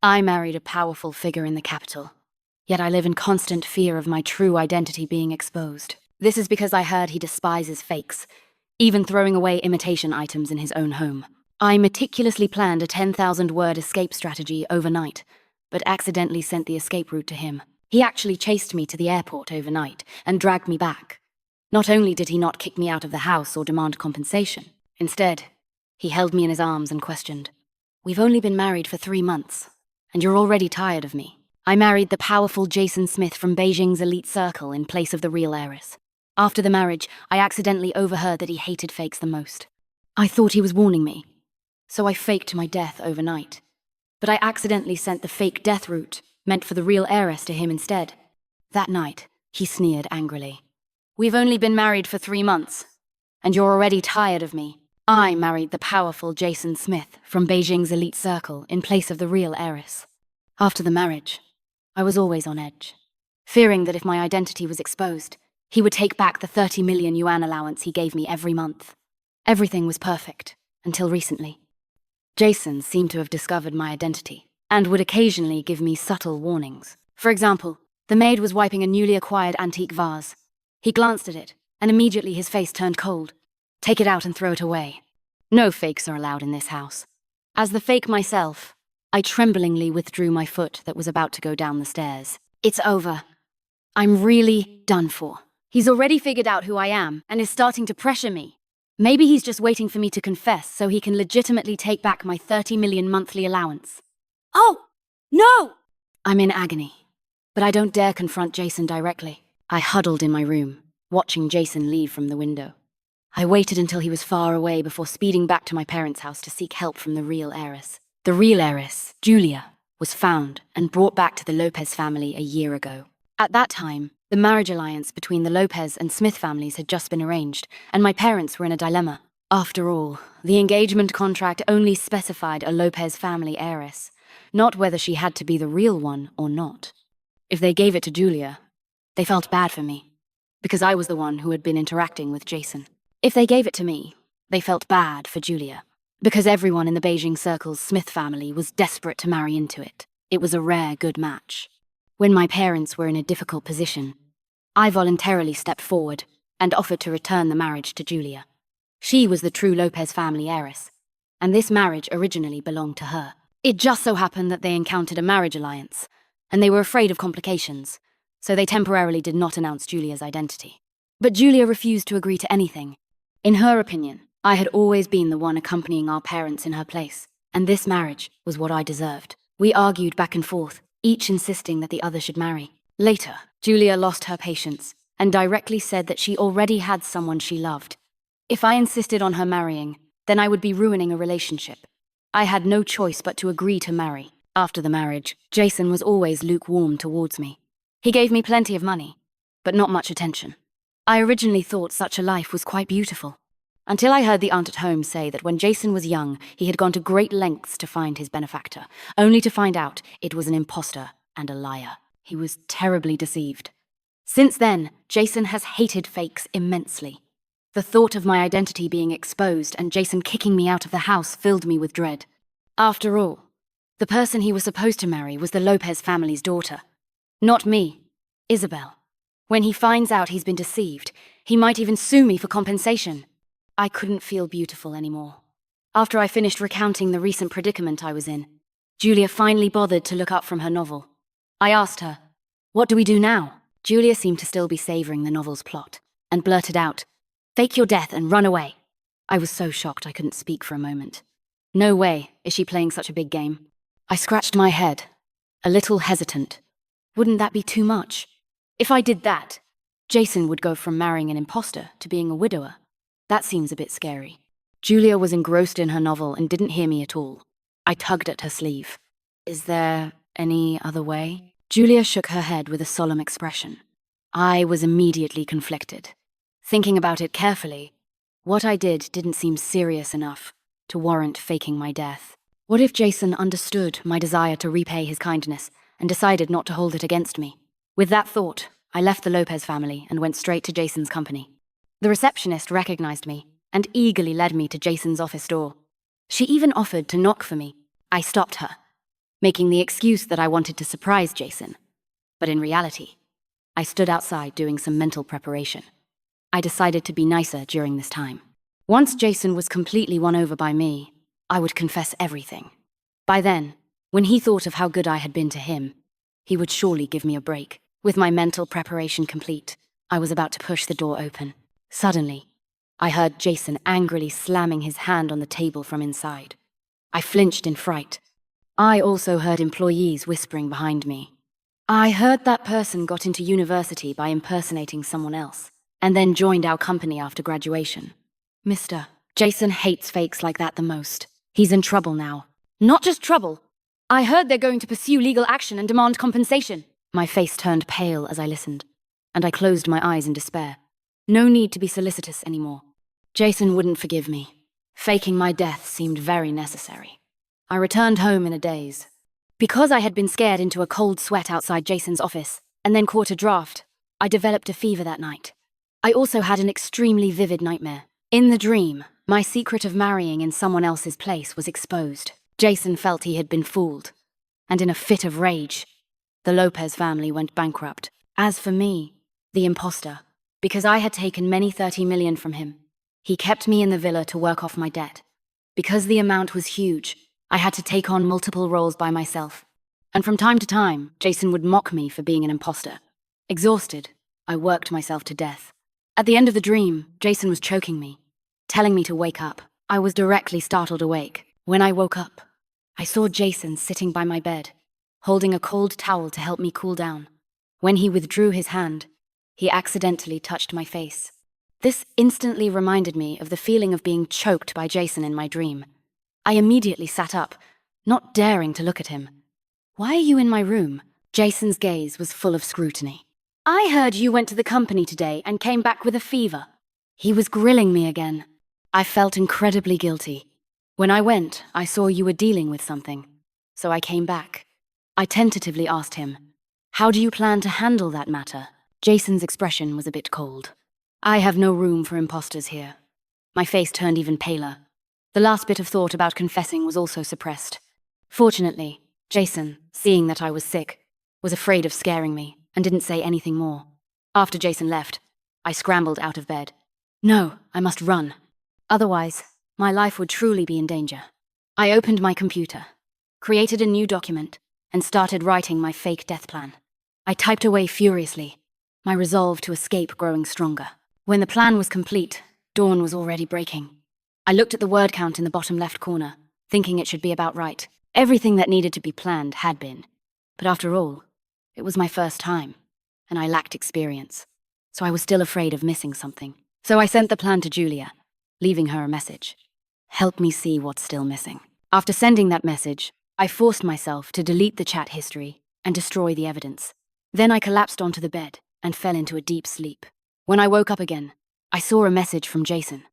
I married a powerful figure in the capital, yet I live in constant fear of my true identity being exposed. This is because I heard he despises fakes, even throwing away imitation items in his own home. I meticulously planned a 10,000-word escape strategy overnight, but accidentally sent the escape route to him. He actually chased me to the airport overnight and dragged me back. Not only did he not kick me out of the house or demand compensation, instead, he held me in his arms and questioned, "We've only been married for 3 months, and you're already tired of me." I married the powerful Jason Smith from Beijing's elite circle in place of the real heiress. After the marriage, I accidentally overheard that he hated fakes the most. I thought he was warning me, so I faked my death overnight. But I accidentally sent the fake death route, meant for the real heiress, to him instead. That night, he sneered angrily. "We've only been married for 3 months, and you're already tired of me." I married the powerful Jason Smith from Beijing's elite circle in place of the real heiress. After the marriage, I was always on edge, fearing that if my identity was exposed, he would take back the 30 million yuan allowance he gave me every month. Everything was perfect, until recently. Jason seemed to have discovered my identity, and would occasionally give me subtle warnings. For example, the maid was wiping a newly acquired antique vase. He glanced at it, and immediately his face turned cold. "Take it out and throw it away. No fakes are allowed in this house." As the fake myself, I tremblingly withdrew my foot that was about to go down the stairs. It's over. I'm really done for. He's already figured out who I am and is starting to pressure me. Maybe he's just waiting for me to confess so he can legitimately take back my 30 million monthly allowance. Oh, no! I'm in agony, but I don't dare confront Jason directly. I huddled in my room, watching Jason leave from the window. I waited until he was far away before speeding back to my parents' house to seek help from the real heiress. The real heiress, Julia, was found and brought back to the Lopez family a year ago. At that time, the marriage alliance between the Lopez and Smith families had just been arranged, and my parents were in a dilemma. After all, the engagement contract only specified a Lopez family heiress, not whether she had to be the real one or not. If they gave it to Julia, they felt bad for me, because I was the one who had been interacting with Jason. If they gave it to me, they felt bad for Julia, because everyone in the Beijing circle's Smith family was desperate to marry into it. It was a rare good match. When my parents were in a difficult position, I voluntarily stepped forward and offered to return the marriage to Julia. She was the true Lopez family heiress, and this marriage originally belonged to her. It just so happened that they encountered a marriage alliance, and they were afraid of complications, so they temporarily did not announce Julia's identity. But Julia refused to agree to anything. In her opinion, I had always been the one accompanying our parents in her place, and this marriage was what I deserved. We argued back and forth, each insisting that the other should marry. Later, Julia lost her patience and directly said that she already had someone she loved. If I insisted on her marrying, then I would be ruining a relationship. I had no choice but to agree to marry. After the marriage, Jason was always lukewarm towards me. He gave me plenty of money, but not much attention. I originally thought such a life was quite beautiful, until I heard the aunt at home say that when Jason was young, he had gone to great lengths to find his benefactor, only to find out it was an imposter and a liar. He was terribly deceived. Since then, Jason has hated fakes immensely. The thought of my identity being exposed and Jason kicking me out of the house filled me with dread. After all, the person he was supposed to marry was the Lopez family's daughter, not me, Isabel. When he finds out he's been deceived, he might even sue me for compensation. I couldn't feel beautiful anymore. After I finished recounting the recent predicament I was in, Julia finally bothered to look up from her novel. I asked her, "What do we do now?" Julia seemed to still be savoring the novel's plot, and blurted out, "Fake your death and run away." I was so shocked I couldn't speak for a moment. No way is she playing such a big game. I scratched my head, a little hesitant. Wouldn't that be too much? If I did that, Jason would go from marrying an imposter to being a widower. That seems a bit scary. Julia was engrossed in her novel and didn't hear me at all. I tugged at her sleeve. "Is there any other way?" Julia shook her head with a solemn expression. I was immediately conflicted. Thinking about it carefully, what I did didn't seem serious enough to warrant faking my death. What if Jason understood my desire to repay his kindness and decided not to hold it against me? With that thought, I left the Lopez family and went straight to Jason's company. The receptionist recognized me and eagerly led me to Jason's office door. She even offered to knock for me. I stopped her. making the excuse that I wanted to surprise Jason. But in reality, I stood outside doing some mental preparation. I decided to be nicer during this time. Once Jason was completely won over by me, I would confess everything. By then, when he thought of how good I had been to him, he would surely give me a break. With my mental preparation complete, I was about to push the door open. Suddenly, I heard Jason angrily slamming his hand on the table from inside. I flinched in fright. I also heard employees whispering behind me. I heard that person got into university by impersonating someone else, and then joined our company after graduation. Mr. Jason hates fakes like that the most. He's in trouble now. Not just trouble. I heard they're going to pursue legal action and demand compensation. My face turned pale as I listened, and I closed my eyes in despair. No need to be solicitous anymore. Jason wouldn't forgive me. Faking my death seemed very necessary. I returned home in a daze. Because I had been scared into a cold sweat outside Jason's office, and then caught a draft, I developed a fever that night. I also had an extremely vivid nightmare. In the dream, my secret of marrying in someone else's place was exposed. Jason felt he had been fooled, and in a fit of rage, the Lopez family went bankrupt. As for me, the imposter, because I had taken many 30 million from him, he kept me in the villa to work off my debt. Because the amount was huge, I had to take on multiple roles by myself. And from time to time, Jason would mock me for being an imposter. Exhausted, I worked myself to death. At the end of the dream, Jason was choking me, telling me to wake up. I was directly startled awake. When I woke up, I saw Jason sitting by my bed, holding a cold towel to help me cool down. When he withdrew his hand, he accidentally touched my face. This instantly reminded me of the feeling of being choked by Jason in my dream. I immediately sat up, not daring to look at him. Why are you in my room? Jason's gaze was full of scrutiny. I heard you went to the company today and came back with a fever. He was grilling me again. I felt incredibly guilty. When I went, I saw you were dealing with something, so I came back. I tentatively asked him, "How do you plan to handle that matter?" Jason's expression was a bit cold. I have no room for imposters here. My face turned even paler. The last bit of thought about confessing was also suppressed. Fortunately, Jason, seeing that I was sick, was afraid of scaring me and didn't say anything more. After Jason left, I scrambled out of bed. No, I must run. Otherwise, my life would truly be in danger. I opened my computer, created a new document, and started writing my fake death plan. I typed away furiously, my resolve to escape growing stronger. When the plan was complete, dawn was already breaking. I looked at the word count in the bottom left corner, thinking it should be about right. Everything that needed to be planned had been. But after all, it was my first time, and I lacked experience, so I was still afraid of missing something. So I sent the plan to Julia, leaving her a message. Help me see what's still missing. After sending that message, I forced myself to delete the chat history and destroy the evidence. Then I collapsed onto the bed and fell into a deep sleep. When I woke up again, I saw a message from Jason.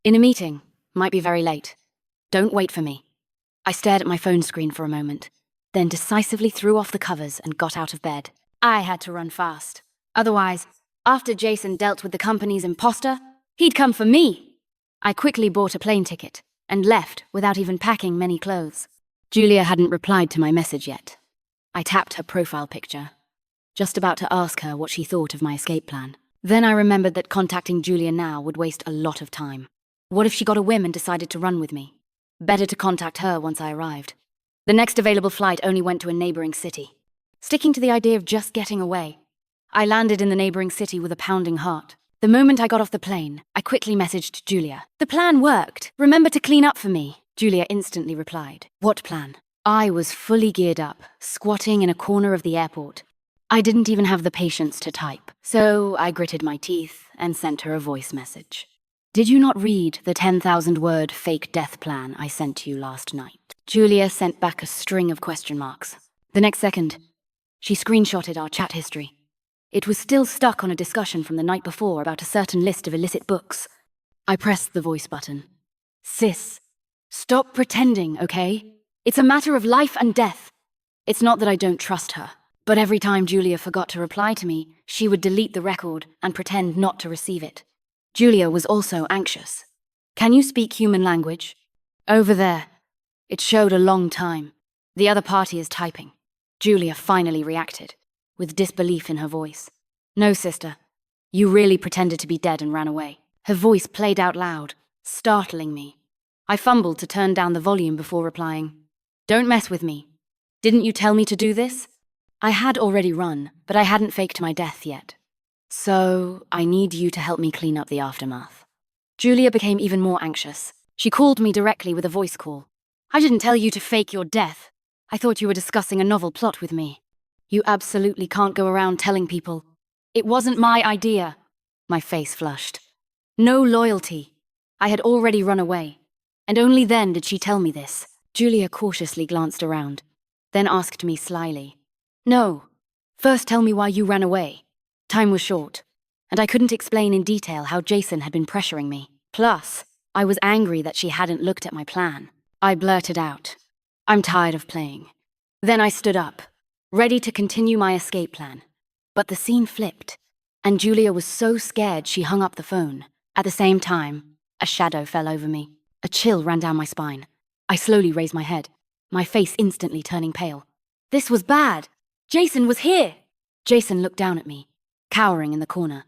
In a meeting, might be very late. Don't wait for me. I stared at my phone screen for a moment, then decisively threw off the covers and got out of bed. I had to run fast. Otherwise, after Jason dealt with the company's imposter, he'd come for me. I quickly bought a plane ticket and left without even packing many clothes. Julia hadn't replied to my message yet. I tapped her profile picture, just about to ask her what she thought of my escape plan. Then I remembered that contacting Julia now would waste a lot of time. What if she got a whim and decided to run with me? Better to contact her once I arrived. The next available flight only went to a neighboring city. Sticking to the idea of just getting away, I landed in the neighboring city with a pounding heart. The moment I got off the plane, I quickly messaged Julia. The plan worked. Remember to clean up for me. Julia instantly replied. What plan? I was fully geared up, squatting in a corner of the airport. I didn't even have the patience to type, so I gritted my teeth and sent her a voice message. Did you not read the 10,000-word fake death plan I sent to you last night? Julia sent back a string of question marks. The next second, she screenshotted our chat history. It was still stuck on a discussion from the night before about a certain list of illicit books. I pressed the voice button. Sis, stop pretending, okay? It's a matter of life and death. It's not that I don't trust her, but every time Julia forgot to reply to me, she would delete the record and pretend not to receive it. Julia was also anxious. Can you speak human language? Over there. It showed a long time. The other party is typing. Julia finally reacted, with disbelief in her voice. No, sister. You really pretended to be dead and ran away. Her voice played out loud, startling me. I fumbled to turn down the volume before replying. Don't mess with me. Didn't you tell me to do this? I had already run, but I hadn't faked my death yet. So, I need you to help me clean up the aftermath. Julia became even more anxious. She called me directly with a voice call. I didn't tell you to fake your death. I thought you were discussing a novel plot with me. You absolutely can't go around telling people. It wasn't my idea. My face flushed. No loyalty. I had already run away. And only then did she tell me this. Julia cautiously glanced around, then asked me slyly. No. First tell me why you ran away. Time was short, and I couldn't explain in detail how Jason had been pressuring me. Plus, I was angry that she hadn't looked at my plan. I blurted out, I'm tired of playing. Then I stood up, ready to continue my escape plan. But the scene flipped, and Julia was so scared she hung up the phone. At the same time, a shadow fell over me. A chill ran down my spine. I slowly raised my head, my face instantly turning pale. This was bad. Jason was here. Jason looked down at me, cowering in the corner.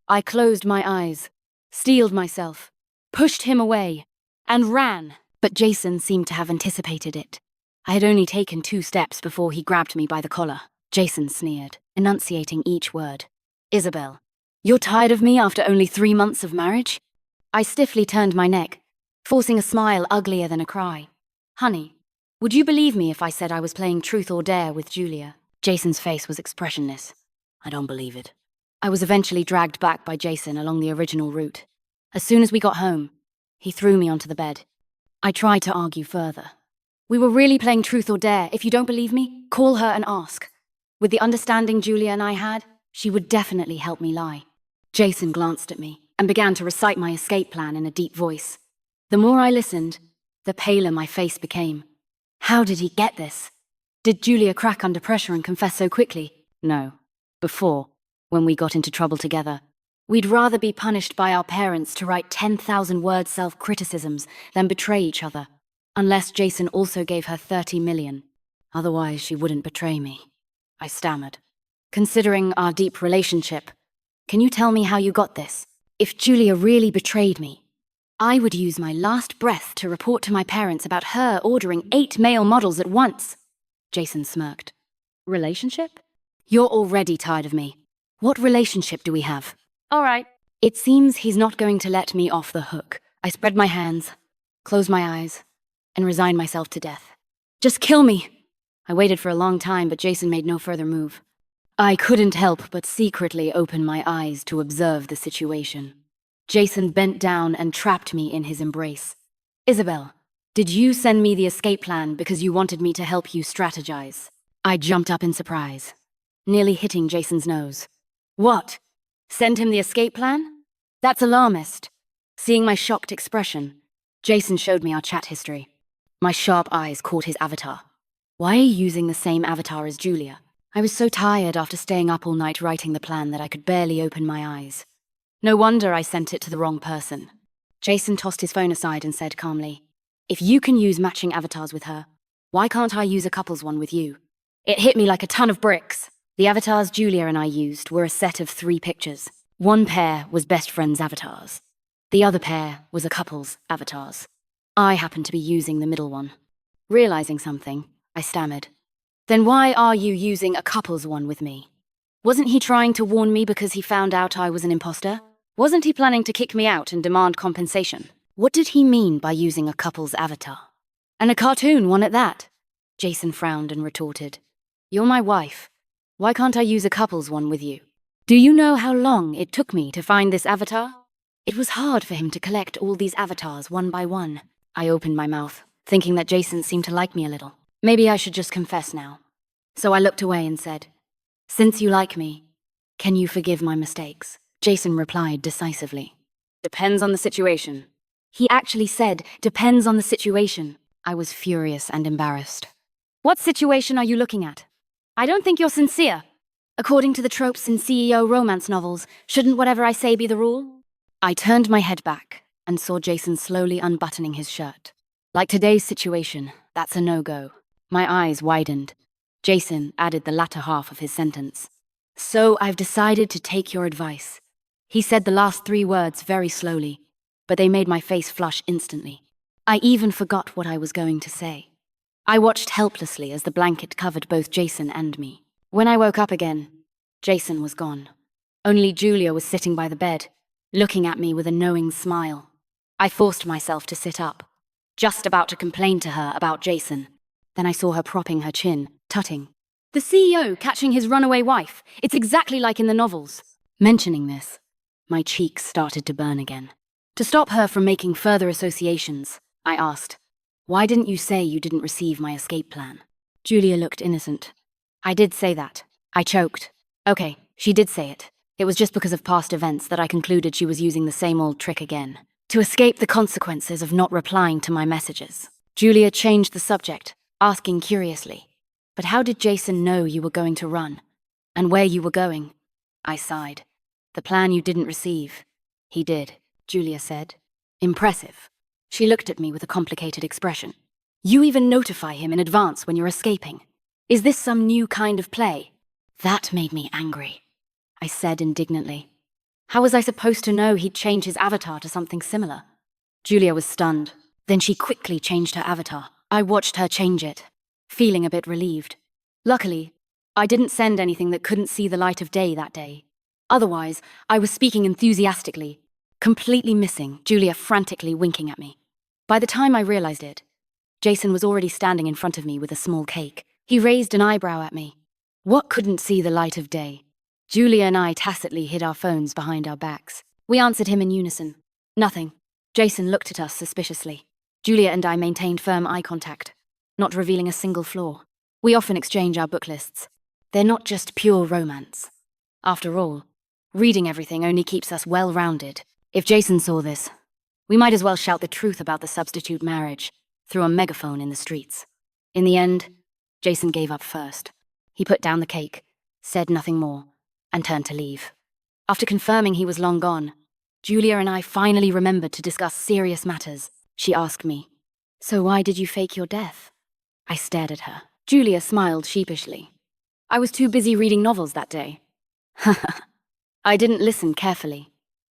I closed my eyes, steeled myself, pushed him away, and ran. But Jason seemed to have anticipated it. I had only taken 2 steps before he grabbed me by the collar. Jason sneered, enunciating each word. Isabel, you're tired of me after only 3 months of marriage? I stiffly turned my neck, forcing a smile uglier than a cry. Honey, would you believe me if I said I was playing truth or dare with Julia? Jason's face was expressionless. I don't believe it. I was eventually dragged back by Jason along the original route. As soon as we got home, he threw me onto the bed. I tried to argue further. We were really playing truth or dare. If you don't believe me, call her and ask. With the understanding Julia and I had, she would definitely help me lie. Jason glanced at me and began to recite my escape plan in a deep voice. The more I listened, the paler my face became. How did he get this? Did Julia crack under pressure and confess so quickly? No. Before, when we got into trouble together, we'd rather be punished by our parents to write 10,000-word self-criticisms than betray each other. Unless Jason also gave her 30 million. Otherwise, she wouldn't betray me. I stammered. Considering our deep relationship, can you tell me how you got this? If Julia really betrayed me, I would use my last breath to report to my parents about her ordering 8 male models at once. Jason smirked. Relationship? You're already tired of me. What relationship do we have? All right. It seems he's not going to let me off the hook. I spread my hands, closed my eyes, and resigned myself to death. Just kill me! I waited for a long time, but Jason made no further move. I couldn't help but secretly open my eyes to observe the situation. Jason bent down and trapped me in his embrace. Isabel, did you send me the escape plan because you wanted me to help you strategize? I jumped up in surprise, nearly hitting Jason's nose. What? Send him the escape plan? That's alarmist. Seeing my shocked expression, Jason showed me our chat history. My sharp eyes caught his avatar. Why are you using the same avatar as Julia? I was so tired after staying up all night writing the plan that I could barely open my eyes. No wonder I sent it to the wrong person. Jason tossed his phone aside and said calmly, If you can use matching avatars with her, why can't I use a couple's one with you? It hit me like a ton of bricks. The avatars Julia and I used were a set of 3 pictures. One pair was best friends' avatars. The other pair was a couple's avatars. I happened to be using the middle one. Realizing something, I stammered. Then why are you using a couple's one with me? Wasn't he trying to warn me because he found out I was an imposter? Wasn't he planning to kick me out and demand compensation? What did he mean by using a couple's avatar? And a cartoon one at that? Jason frowned and retorted. You're my wife. Why can't I use a couple's one with you? Do you know how long it took me to find this avatar? It was hard for him to collect all these avatars one by one. I opened my mouth, thinking that Jason seemed to like me a little. Maybe I should just confess now. So I looked away and said, Since you like me, can you forgive my mistakes? Jason replied decisively. Depends on the situation. He actually said, depends on the situation. I was furious and embarrassed. What situation are you looking at? I don't think you're sincere. According to the tropes in CEO romance novels, shouldn't whatever I say be the rule? I turned my head back and saw Jason slowly unbuttoning his shirt. Like today's situation, that's a no-go. My eyes widened. Jason added the latter half of his sentence. So I've decided to take your advice. He said the last 3 words very slowly, but they made my face flush instantly. I even forgot what I was going to say. I watched helplessly as the blanket covered both Jason and me. When I woke up again, Jason was gone. Only Julia was sitting by the bed, looking at me with a knowing smile. I forced myself to sit up, just about to complain to her about Jason. Then I saw her propping her chin, tutting. The CEO catching his runaway wife. It's exactly like in the novels. Mentioning this, my cheeks started to burn again. To stop her from making further associations, I asked, "Why didn't you say you didn't receive my escape plan?" Julia looked innocent. "I did say that." I choked. Okay, she did say it. It was just because of past events that I concluded she was using the same old trick again, to escape the consequences of not replying to my messages. Julia changed the subject, asking curiously, "But how did Jason know you were going to run? And where you were going?" I sighed. "The plan you didn't receive. He did," Julia said. "Impressive." She looked at me with a complicated expression. "You even notify him in advance when you're escaping. Is this some new kind of play?" That made me angry, I said indignantly. How was I supposed to know he'd change his avatar to something similar? Julia was stunned. Then she quickly changed her avatar. I watched her change it, feeling a bit relieved. Luckily, I didn't send anything that couldn't see the light of day that day. Otherwise, I was speaking enthusiastically, completely missing Julia frantically winking at me. By the time I realized it, Jason was already standing in front of me with a small cake. He raised an eyebrow at me. What couldn't see the light of day? Julia and I tacitly hid our phones behind our backs. We answered him in unison. Nothing. Jason looked at us suspiciously. Julia and I maintained firm eye contact, not revealing a single flaw. We often exchange our book lists. They're not just pure romance. After all, reading everything only keeps us well-rounded. If Jason saw this, we might as well shout the truth about the substitute marriage through a megaphone in the streets. In the end, Jason gave up first. He put down the cake, said nothing more, and turned to leave. After confirming he was long gone, Julia and I finally remembered to discuss serious matters. She asked me, "So why did you fake your death?" I stared at her. Julia smiled sheepishly. "I was too busy reading novels that day." I didn't listen carefully.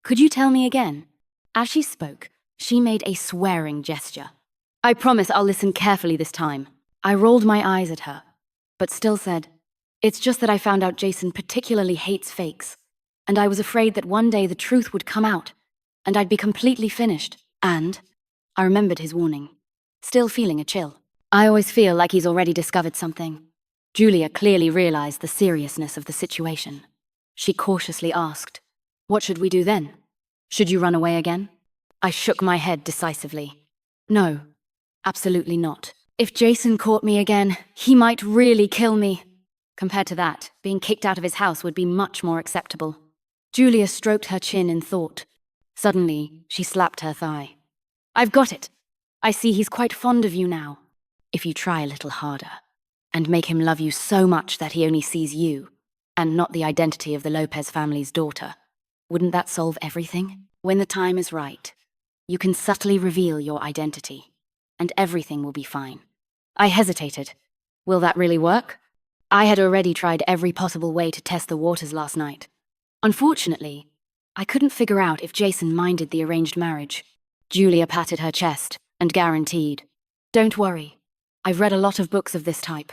"Could you tell me again?" As she spoke, she made a swearing gesture. "I promise I'll listen carefully this time." I rolled my eyes at her, but still said, "It's just that I found out Jason particularly hates fakes, and I was afraid that one day the truth would come out, and I'd be completely finished." And I remembered his warning, still feeling a chill. I always feel like he's already discovered something. Julia clearly realized the seriousness of the situation. She cautiously asked, "What should we do then? Should you run away again?" I shook my head decisively. "No, absolutely not. If Jason caught me again, he might really kill me. Compared to that, being kicked out of his house would be much more acceptable." Julia stroked her chin in thought. Suddenly, she slapped her thigh. "I've got it. I see he's quite fond of you now. If you try a little harder, and make him love you so much that he only sees you, and not the identity of the Lopez family's daughter, wouldn't that solve everything? When the time is right, you can subtly reveal your identity, and everything will be fine." I hesitated. Will that really work? I had already tried every possible way to test the waters last night. Unfortunately, I couldn't figure out if Jason minded the arranged marriage. Julia patted her chest and guaranteed, "Don't worry. I've read a lot of books of this type,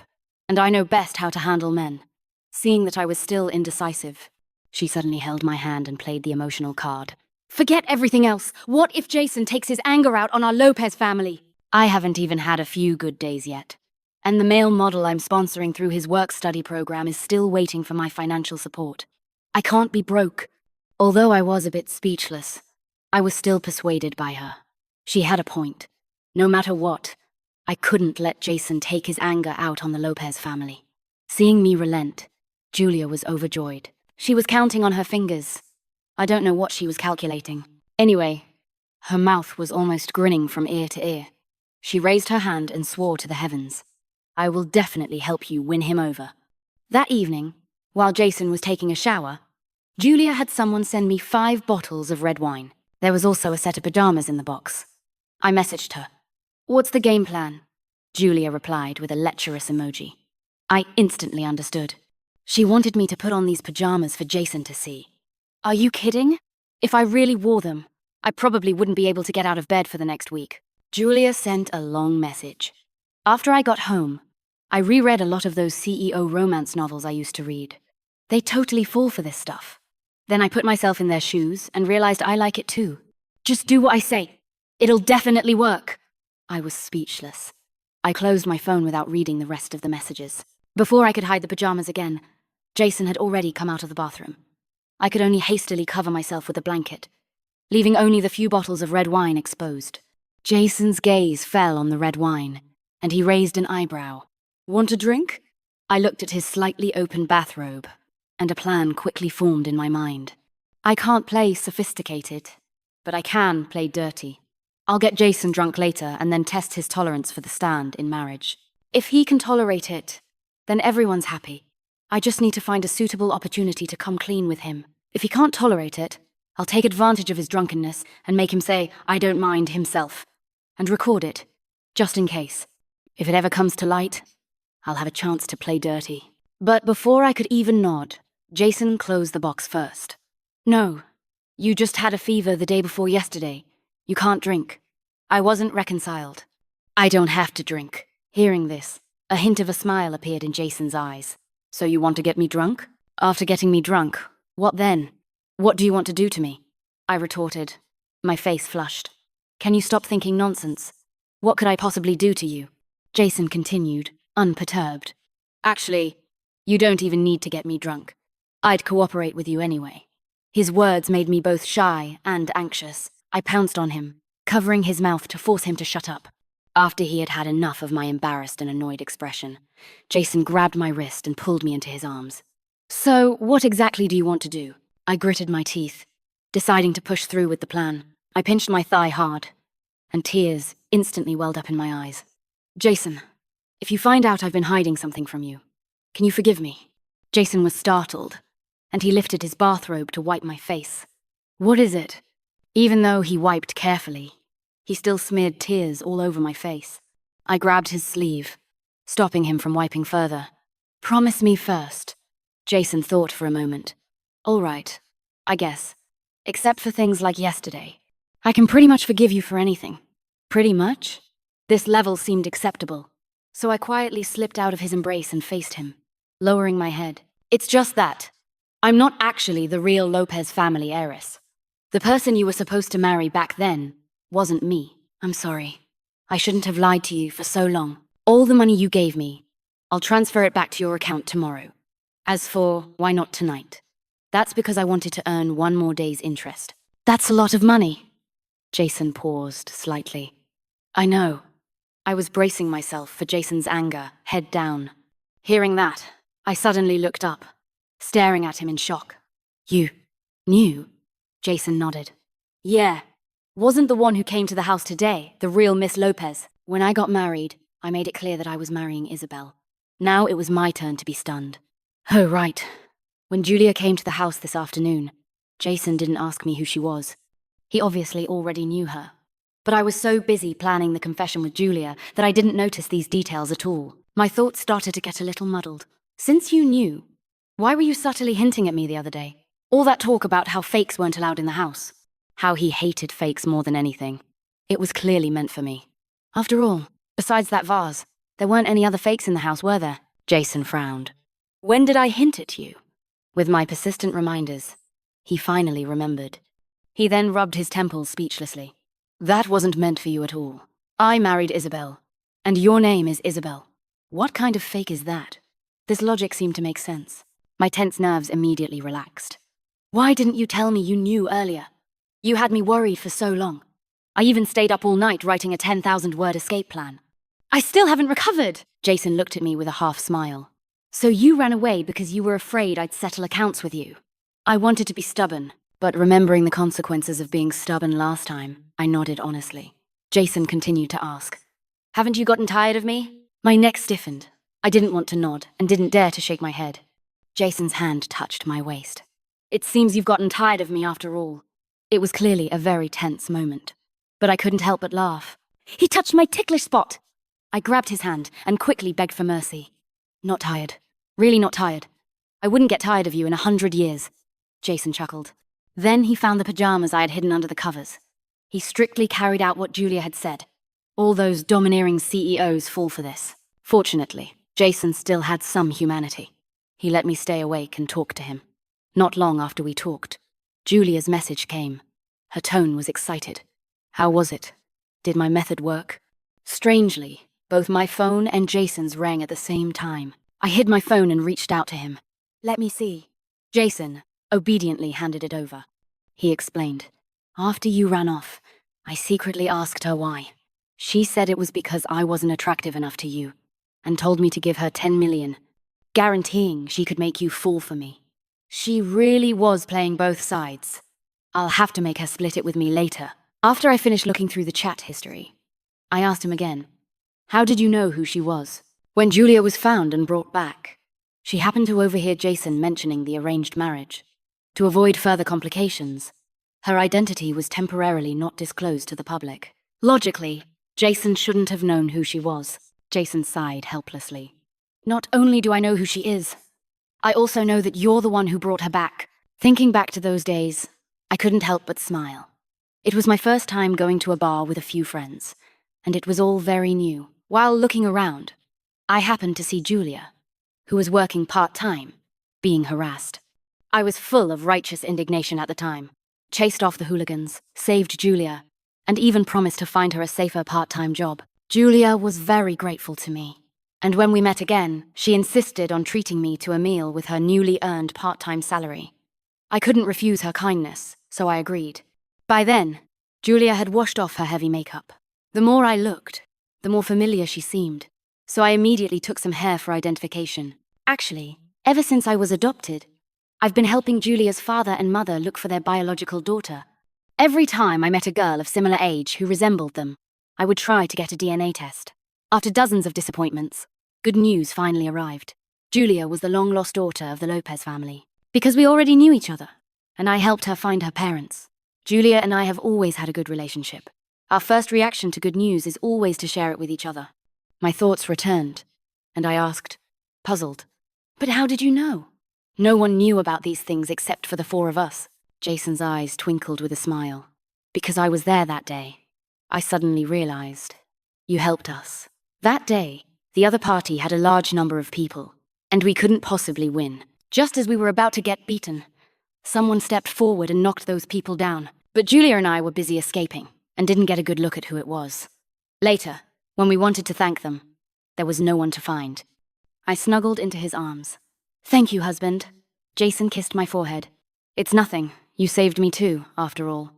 and I know best how to handle men." Seeing that I was still indecisive, she suddenly held my hand and played the emotional card. "Forget everything else. What if Jason takes his anger out on our Lopez family?" I haven't even had a few good days yet, and the male model I'm sponsoring through his work-study program is still waiting for my financial support. I can't be broke. Although I was a bit speechless, I was still persuaded by her. She had a point. No matter what, I couldn't let Jason take his anger out on the Lopez family. Seeing me relent, Julia was overjoyed. She was counting on her fingers. I don't know what she was calculating. Anyway, her mouth was almost grinning from ear to ear. She raised her hand and swore to the heavens, "I will definitely help you win him over." That evening, while Jason was taking a shower, Julia had someone send me 5 bottles of red wine. There was also a set of pajamas in the box. I messaged her, "What's the game plan?" Julia replied with a lecherous emoji. I instantly understood. She wanted me to put on these pajamas for Jason to see. Are you kidding? If I really wore them, I probably wouldn't be able to get out of bed for the next week. Julia sent a long message. After I got home, I reread a lot of those CEO romance novels I used to read. They totally fall for this stuff. Then I put myself in their shoes and realized I like it too. Just do what I say. It'll definitely work. I was speechless. I closed my phone without reading the rest of the messages. Before I could hide the pajamas again, Jason had already come out of the bathroom. I could only hastily cover myself with a blanket, leaving only the few bottles of red wine exposed. Jason's gaze fell on the red wine, and he raised an eyebrow. Want a drink? I looked at his slightly open bathrobe, and a plan quickly formed in my mind. I can't play sophisticated, but I can play dirty. I'll get Jason drunk later and then test his tolerance for the stand in marriage. If he can tolerate it, then everyone's happy. I just need to find a suitable opportunity to come clean with him. If he can't tolerate it, I'll take advantage of his drunkenness and make him say, I don't mind himself, and record it, just in case. If it ever comes to light, I'll have a chance to play dirty. But before I could even nod, Jason closed the box first. No, you just had a fever the day before yesterday. You can't drink. I wasn't reconciled. I don't have to drink. Hearing this, a hint of a smile appeared in Jason's eyes. So you want to get me drunk? After getting me drunk, what then? What do you want to do to me? I retorted, my face flushed. Can you stop thinking nonsense? What could I possibly do to you? Jason continued, unperturbed. Actually, you don't even need to get me drunk. I'd cooperate with you anyway. His words made me both shy and anxious. I pounced on him, covering his mouth to force him to shut up. After he had had enough of my embarrassed and annoyed expression, Jason grabbed my wrist and pulled me into his arms. So, what exactly do you want to do? I gritted my teeth, deciding to push through with the plan. I pinched my thigh hard, and tears instantly welled up in my eyes. Jason, if you find out I've been hiding something from you, can you forgive me? Jason was startled, and he lifted his bathrobe to wipe my face. What is it? Even though he wiped carefully, he still smeared tears all over my face. I grabbed his sleeve, stopping him from wiping further. Promise me first. Jason thought for a moment. All right, I guess. Except for things like yesterday. I can pretty much forgive you for anything. Pretty much? This level seemed acceptable, so I quietly slipped out of his embrace and faced him, lowering my head. It's just that. I'm not actually the real Lopez family heiress. The person you were supposed to marry back then wasn't me. I'm sorry. I shouldn't have lied to you for so long. All the money you gave me, I'll transfer it back to your account tomorrow. As for why not tonight, that's because I wanted to earn one more day's interest. That's a lot of money. Jason paused slightly. I know. I was bracing myself for Jason's anger, head down. Hearing that, I suddenly looked up, staring at him in shock. You knew? Jason nodded. Yeah. Wasn't the one who came to the house today the real Miss Lopez? When I got married, I made it clear that I was marrying Isabel. Now it was my turn to be stunned. Oh, right. When Julia came to the house this afternoon, Jason didn't ask me who she was. He obviously already knew her. But I was so busy planning the confession with Julia that I didn't notice these details at all. My thoughts started to get a little muddled. Since you knew, why were you subtly hinting at me the other day? All that talk about how fakes weren't allowed in the house. How he hated fakes more than anything. It was clearly meant for me. After all, besides that vase, there weren't any other fakes in the house, were there? Jason frowned. When did I hint at you? With my persistent reminders, he finally remembered. He then rubbed his temples speechlessly. That wasn't meant for you at all. I married Isabel, and your name is Isabel. What kind of fake is that? This logic seemed to make sense. My tense nerves immediately relaxed. Why didn't you tell me you knew earlier? You had me worried for so long. I even stayed up all night writing a 10,000-word escape plan. I still haven't recovered. Jason looked at me with a half smile. So you ran away because you were afraid I'd settle accounts with you. I wanted to be stubborn, but remembering the consequences of being stubborn last time, I nodded honestly. Jason continued to ask, Haven't you gotten tired of me? My neck stiffened. I didn't want to nod and didn't dare to shake my head. Jason's hand touched my waist. It seems you've gotten tired of me after all. It was clearly a very tense moment, but I couldn't help but laugh. He touched my ticklish spot. I grabbed his hand and quickly begged for mercy. Not tired. Really not tired. I wouldn't get tired of you in 100 years. Jason chuckled. Then he found the pajamas I had hidden under the covers. He strictly carried out what Julia had said. All those domineering CEOs fall for this. Fortunately, Jason still had some humanity. He let me stay awake and talk to him. Not long after we talked, Julia's message came. Her tone was excited. How was it? Did my method work? Strangely, both my phone and Jason's rang at the same time. I hid my phone and reached out to him. Let me see. Jason obediently handed it over. He explained. After you ran off, I secretly asked her why. She said it was because I wasn't attractive enough to you, and told me to give her 10 million, guaranteeing she could make you fall for me. She really was playing both sides. I'll have to make her split it with me later. After I finished looking through the chat history, I asked him again, how did you know who she was? When Julia was found and brought back, she happened to overhear Jason mentioning the arranged marriage. To avoid further complications, her identity was temporarily not disclosed to the public. Logically, Jason shouldn't have known who she was. Jason sighed helplessly. Not only do I know who she is, I also know that you're the one who brought her back. Thinking back to those days, I couldn't help but smile. It was my first time going to a bar with a few friends, and it was all very new. While looking around, I happened to see Julia, who was working part-time, being harassed. I was full of righteous indignation at the time, chased off the hooligans, saved Julia, and even promised to find her a safer part-time job. Julia was very grateful to me, and when we met again, she insisted on treating me to a meal with her newly earned part-time salary. I couldn't refuse her kindness, so I agreed. By then, Julia had washed off her heavy makeup. The more I looked, the more familiar she seemed, so I immediately took some hair for identification. Actually, ever since I was adopted, I've been helping Julia's father and mother look for their biological daughter. Every time I met a girl of similar age who resembled them, I would try to get a DNA test. After dozens of disappointments, good news finally arrived. Julia was the long-lost daughter of the Lopez family. Because we already knew each other, and I helped her find her parents. Julia and I have always had a good relationship. Our first reaction to good news is always to share it with each other. My thoughts returned, and I asked, puzzled, but how did you know? No one knew about these things except for the four of us. Jason's eyes twinkled with a smile. Because I was there that day, I suddenly realized. You helped us. That day, the other party had a large number of people, and we couldn't possibly win. Just as we were about to get beaten, someone stepped forward and knocked those people down. But Julia and I were busy escaping, and didn't get a good look at who it was. Later, when we wanted to thank them, there was no one to find. I snuggled into his arms. Thank you, husband. Jason kissed my forehead. It's nothing. You saved me too, after all.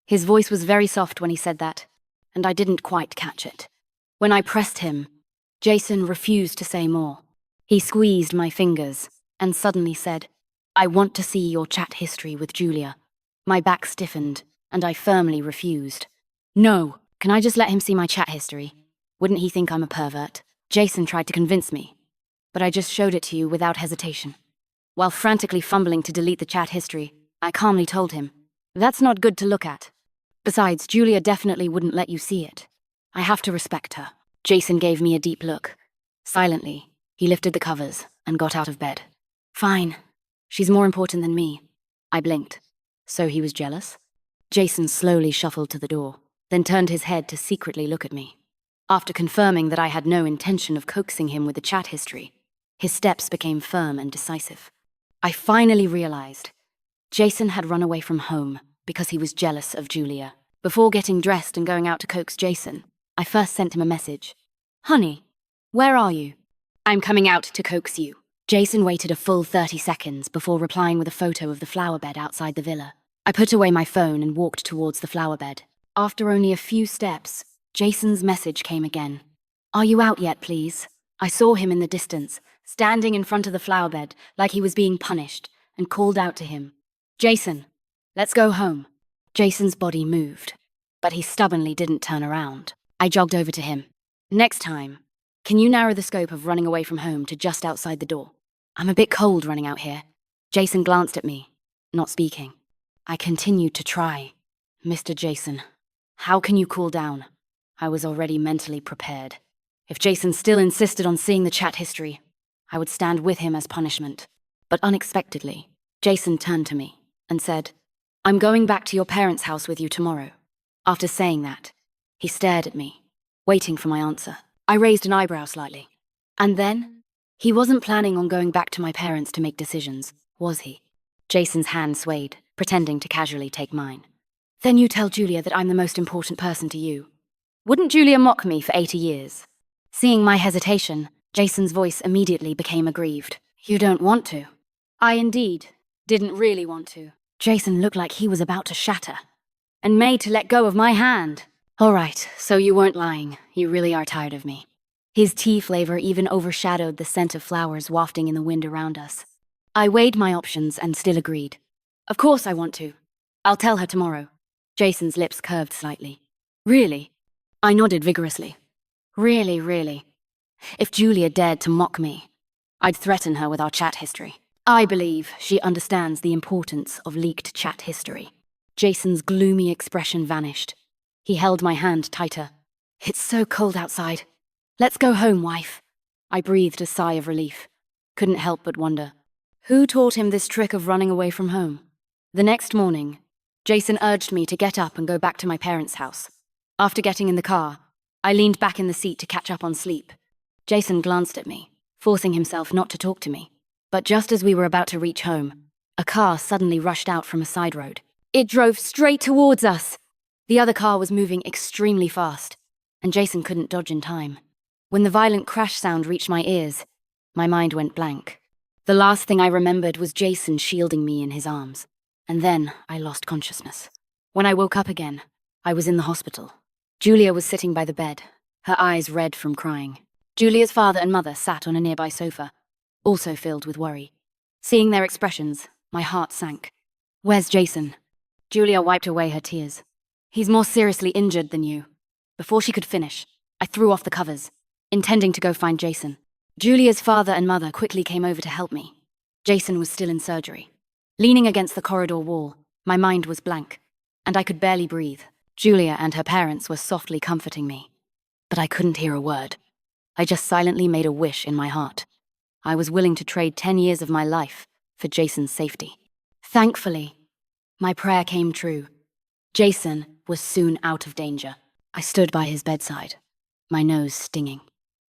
His voice was very soft when he said that, and I didn't quite catch it. When I pressed him, Jason refused to say more. He squeezed my fingers and suddenly said, I want to see your chat history with Julia. My back stiffened, and I firmly refused. No, can I just let him see my chat history? Wouldn't he think I'm a pervert? Jason tried to convince me, but I just showed it to you without hesitation. While frantically fumbling to delete the chat history, I calmly told him, that's not good to look at. Besides, Julia definitely wouldn't let you see it. I have to respect her. Jason gave me a deep look. Silently, he lifted the covers and got out of bed. Fine. She's more important than me. I blinked. So he was jealous? Jason slowly shuffled to the door, then turned his head to secretly look at me. After confirming that I had no intention of coaxing him with the chat history, his steps became firm and decisive. I finally realized Jason had run away from home because he was jealous of Julia. Before getting dressed and going out to coax Jason, I first sent him a message. Honey, where are you? I'm coming out to coax you. Jason waited a full 30 seconds before replying with a photo of the flower bed outside the villa. I put away my phone and walked towards the flower bed. After only a few steps, Jason's message came again. Are you out yet, please? I saw him in the distance, standing in front of the flower bed like he was being punished, and called out to him. Jason, let's go home. Jason's body moved, but he stubbornly didn't turn around. I jogged over to him. Next time, can you narrow the scope of running away from home to just outside the door? I'm a bit cold running out here. Jason glanced at me, not speaking. I continued to try. Mr. Jason, how can you cool down? I was already mentally prepared. If Jason still insisted on seeing the chat history, I would stand with him as punishment. But unexpectedly, Jason turned to me and said, "I'm going back to your parents' house with you tomorrow." After saying that, he stared at me, waiting for my answer. I raised an eyebrow slightly. And then? He wasn't planning on going back to my parents to make decisions, was he? Jason's hand swayed, pretending to casually take mine. "Then you tell Julia that I'm the most important person to you." Wouldn't Julia mock me for 80 years? Seeing my hesitation, Jason's voice immediately became aggrieved. "You don't want to?" I indeed didn't really want to. Jason looked like he was about to shatter, and made to let go of my hand. "All right, so you weren't lying. You really are tired of me." His tea flavor even overshadowed the scent of flowers wafting in the wind around us. I weighed my options and still agreed. "Of course I want to. I'll tell her tomorrow." Jason's lips curved slightly. "Really?" I nodded vigorously. Really. If Julia dared to mock me, I'd threaten her with our chat history. I believe she understands the importance of leaked chat history. Jason's gloomy expression vanished. He held my hand tighter. "It's so cold outside. Let's go home, wife." I breathed a sigh of relief. Couldn't help but wonder, who taught him this trick of running away from home? The next morning, Jason urged me to get up and go back to my parents' house. After getting in the car, I leaned back in the seat to catch up on sleep. Jason glanced at me, forcing himself not to talk to me. But just as we were about to reach home, a car suddenly rushed out from a side road. It drove straight towards us. The other car was moving extremely fast, and Jason couldn't dodge in time. When the violent crash sound reached my ears, my mind went blank. The last thing I remembered was Jason shielding me in his arms, and then I lost consciousness. When I woke up again, I was in the hospital. Julia was sitting by the bed, her eyes red from crying. Julia's father and mother sat on a nearby sofa, also filled with worry. Seeing their expressions, my heart sank. "Where's Jason?" Julia wiped away her tears. "He's more seriously injured than you." Before she could finish, I threw off the covers, intending to go find Jason. Julia's father and mother quickly came over to help me. Jason was still in surgery. Leaning against the corridor wall, my mind was blank, and I could barely breathe. Julia and her parents were softly comforting me, but I couldn't hear a word. I just silently made a wish in my heart. I was willing to trade 10 years of my life for Jason's safety. Thankfully, my prayer came true. Jason was soon out of danger. I stood by his bedside, my nose stinging.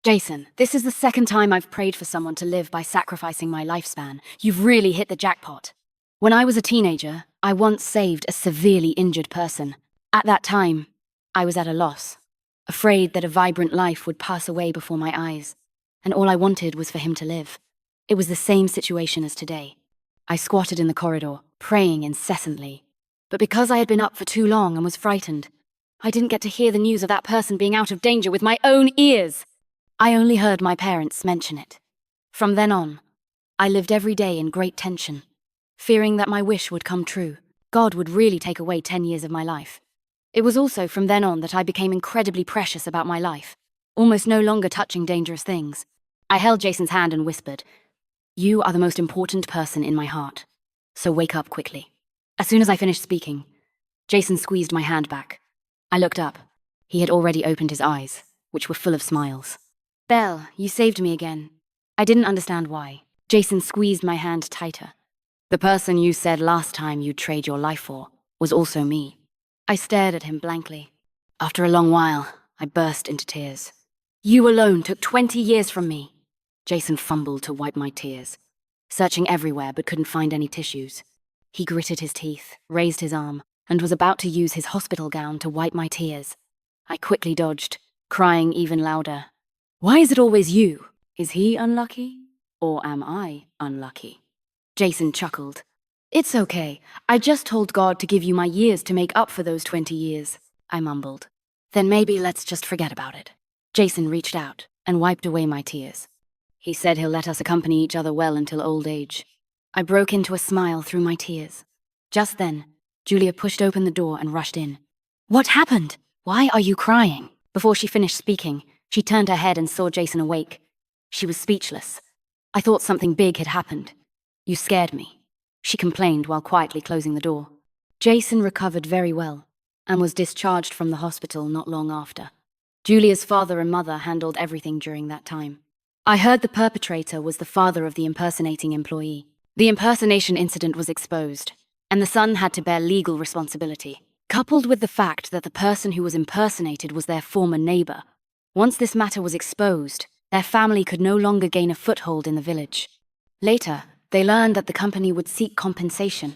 "Jason, this is the second time I've prayed for someone to live by sacrificing my lifespan. You've really hit the jackpot. When I was a teenager, I once saved a severely injured person. At that time, I was at a loss, afraid that a vibrant life would pass away before my eyes, and all I wanted was for him to live. It was the same situation as today. I squatted in the corridor, praying incessantly. But because I had been up for too long and was frightened, I didn't get to hear the news of that person being out of danger with my own ears. I only heard my parents mention it. From then on, I lived every day in great tension, fearing that my wish would come true. God would really take away 10 years of my life. It was also from then on that I became incredibly precious about my life, almost no longer touching dangerous things. I held Jason's hand and whispered, "You are the most important person in my heart, so wake up quickly." As soon as I finished speaking, Jason squeezed my hand back. I looked up. He had already opened his eyes, which were full of smiles. "Belle, you saved me again." I didn't understand why. Jason squeezed my hand tighter. "The person you said last time you'd trade your life for was also me." I stared at him blankly. After a long while, I burst into tears. "You alone took 20 years from me." Jason fumbled to wipe my tears, searching everywhere but couldn't find any tissues. He gritted his teeth, raised his arm, and was about to use his hospital gown to wipe my tears. I quickly dodged, crying even louder. "Why is it always you? Is he unlucky? Or am I unlucky?" Jason chuckled. "It's okay. I just told God to give you my years to make up for those 20 years, I mumbled. "Then maybe let's just forget about it." Jason reached out and wiped away my tears. He said he'll let us accompany each other well until old age. I broke into a smile through my tears. Just then, Julia pushed open the door and rushed in. "What happened? Why are you crying?" Before she finished speaking, she turned her head and saw Jason awake. She was speechless. "I thought something big had happened. You scared me," she complained while quietly closing the door. Jason recovered very well and was discharged from the hospital not long after. Julia's father and mother handled everything during that time. I heard the perpetrator was the father of the impersonating employee. The impersonation incident was exposed, and the son had to bear legal responsibility, coupled with the fact that the person who was impersonated was their former neighbor. Once this matter was exposed, their family could no longer gain a foothold in the village. Later, they learned that the company would seek compensation,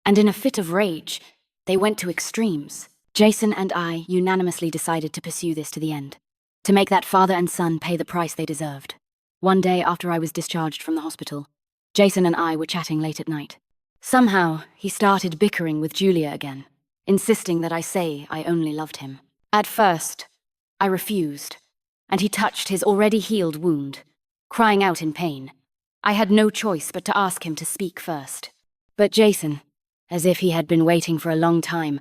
and in a fit of rage, they went to extremes. Jason and I unanimously decided to pursue this to the end, to make that father and son pay the price they deserved. One day after I was discharged from the hospital, Jason and I were chatting late at night. Somehow, he started bickering with Julia again, insisting that I say I only loved him. At first, I refused, and he touched his already healed wound, crying out in pain. I had no choice but to ask him to speak first. But Jason, as if he had been waiting for a long time,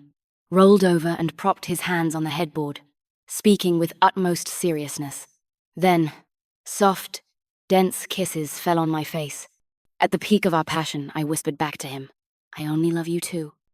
rolled over and propped his hands on the headboard, speaking with utmost seriousness. Then, soft, dense kisses fell on my face. At the peak of our passion, I whispered back to him, "I only love you too."